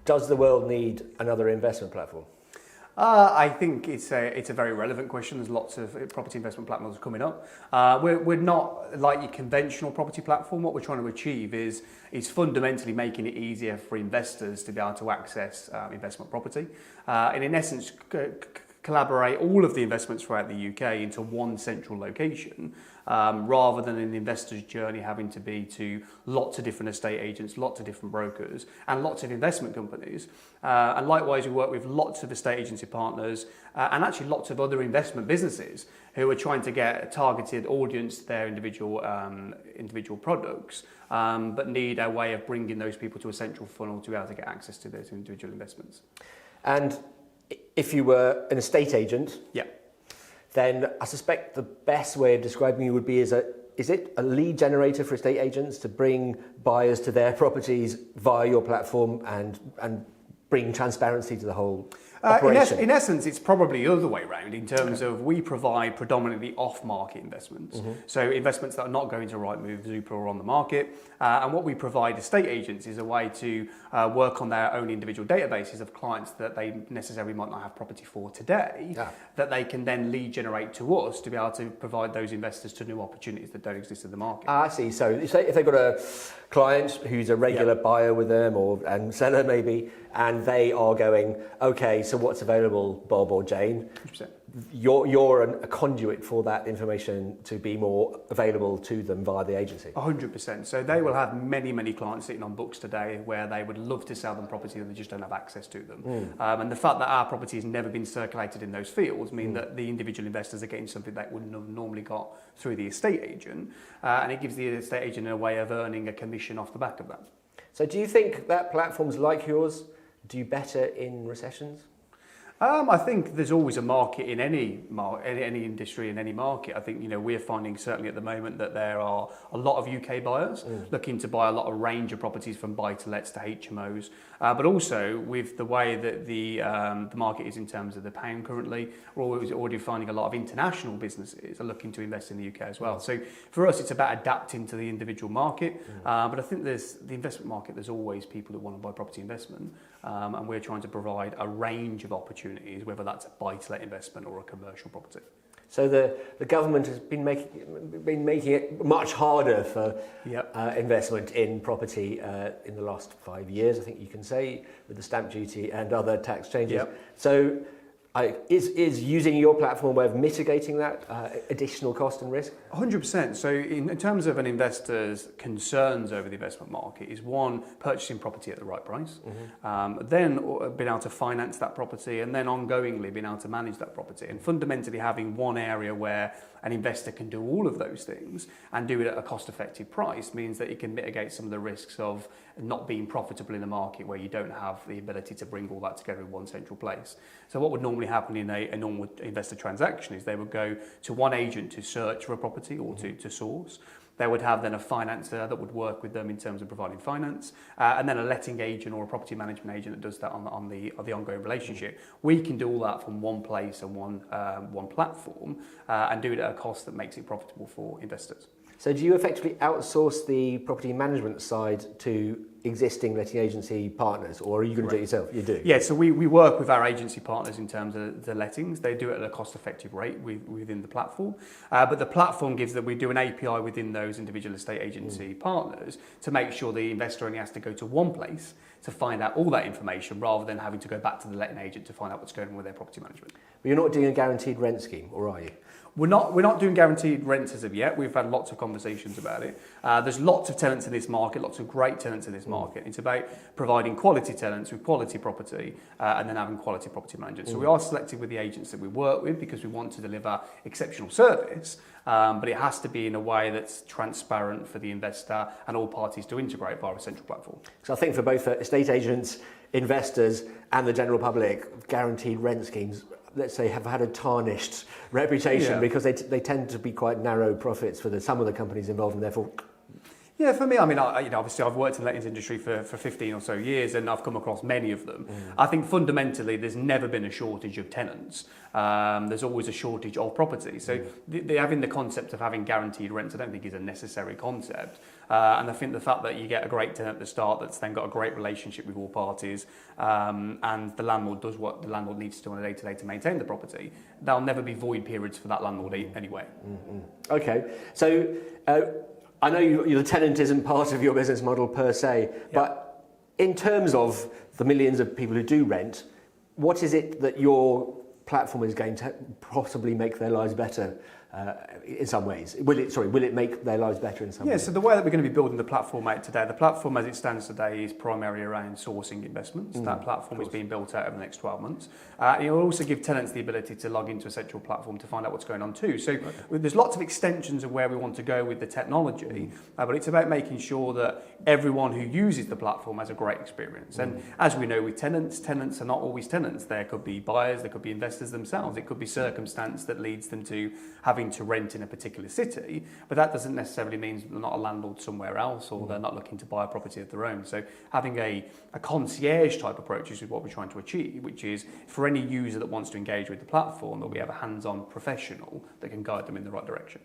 Does the world need another investment platform? I think it's a very relevant question. There's lots of property investment platforms coming up. We're not like your conventional property platform. What we're trying to achieve is fundamentally making it easier for investors to be able to access investment property, and in essence collaborate all of the investments throughout the UK into one central location, rather than an investor's journey having to be to lots of different estate agents, lots of different brokers, and lots of investment companies. And likewise, we work with lots of estate agency partners and actually lots of other investment businesses who are trying to get a targeted audience to their individual products, but need a way of bringing those people to a central funnel to be able to get access to those individual investments. And if you were an estate agent, yeah, then I suspect the best way of describing you would be is it a lead generator for estate agents to bring buyers to their properties via your platform and bring transparency to the whole operation? In essence, it's probably the other way around in terms of we provide predominantly off-market investments. So investments that are not going to Rightmove, Zoopla or on the market. And what we provide estate agents is a way to work on their own individual databases of clients that they necessarily might not have property for today, that they can then lead generate to us to be able to provide those investors to new opportunities that don't exist in the market. I see. So if they've got a client who's a regular buyer with them and seller maybe, and they are going, okay, so what's available, Bob or Jane? 100%. You're a conduit for that information to be more available to them via the agency. 100%. So they will have many, many clients sitting on books today where they would love to sell them property and they just don't have access to them. And the fact that our property has never been circulated in those fields mean that the individual investors are getting something they wouldn't have normally got through the estate agent. And it gives the estate agent a way of earning a commission off the back of that. So do you think that platforms like yours do better in recessions? I think there's always a market in any industry, in any market. I think, we're finding certainly at the moment that there are a lot of UK buyers looking to buy a lot of range of properties from buy-to-lets to HMOs. But also with the way that the market is in terms of the pound currently, we're already finding a lot of international businesses are looking to invest in the UK as well. So for us, it's about adapting to the individual market. But I think there's the investment market, there's always people that want to buy property investment. And we're trying to provide a range of opportunities, whether that's a buy-to-let investment or a commercial property. So the government has been making it much harder for investment in property in the last 5 years, I think you can say, with the stamp duty and other tax changes. So is using your platform a way of mitigating that additional cost and risk? 100%. So in terms of an investor's concerns over the investment market is one, purchasing property at the right price, then being able to finance that property, and then ongoingly being able to manage that property. And fundamentally having one area where an investor can do all of those things and do it at a cost-effective price means that it can mitigate some of the risks of not being profitable in a market where you don't have the ability to bring all that together in one central place. So what would normally happen in a normal investor transaction is they would go to one agent to search for a property or to source. They would have then a financer that would work with them in terms of providing finance, and then a letting agent or a property management agent that does that on the ongoing relationship. We can do all that from one place and one platform, and do it at a cost that makes it profitable for investors. So do you effectively outsource the property management side to existing letting agency partners, or are you going to do it yourself? You do? Yeah, so we work with our agency partners in terms of the lettings. They do it at a cost-effective rate within the platform. But the platform gives that we do an API within those individual estate agency partners to make sure the investor only has to go to one place to find out all that information rather than having to go back to the letting agent to find out what's going on with their property management. But you're not doing a guaranteed rent scheme, or are you? We're not doing guaranteed rents as of yet. We've had lots of conversations about it. There's lots of tenants in this market, lots of great tenants in this market. It's about providing quality tenants with quality property and then having quality property managers. So we are selective with the agents that we work with because we want to deliver exceptional service, but it has to be in a way that's transparent for the investor and all parties to integrate via a central platform. So I think for both estate agents, investors and the general public, guaranteed rent schemes, let's say, have had a tarnished reputation because they tend to be quite narrow profits for some of the companies involved, and therefore Yeah, for me, I mean, obviously I've worked in the lettings industry for 15 or so years, and I've come across many of them. I think fundamentally there's never been a shortage of tenants. There's always a shortage of property. So having the concept of having guaranteed rents, I don't think is a necessary concept. And I think the fact that you get a great tenant at the start that's then got a great relationship with all parties, and the landlord does what the landlord needs to do on a day-to-day to maintain the property, there'll never be void periods for that landlord anyway. Okay, so I know the tenant isn't part of your business model per se, but in terms of the millions of people who do rent, what is it that your platform is going to possibly make their lives better in some ways? Will it make their lives better in some ways? Yeah, so the way that we're going to be building the platform out today, the platform as it stands today is primarily around sourcing investments. That platform is being built out over the next 12 months. It will also give tenants the ability to log into a central platform to find out what's going on too. So there's lots of extensions of where we want to go with the technology, but it's about making sure that everyone who uses the platform has a great experience. And as we know with tenants are not always tenants. There could be buyers, there could be investors themselves. It could be circumstance that leads them to having to rent in a particular city, but that doesn't necessarily mean they're not a landlord somewhere else, or they're not looking to buy a property of their own. So having a concierge type approach is what we're trying to achieve, which is for any user that wants to engage with the platform, that we have a hands-on professional that can guide them in the right direction.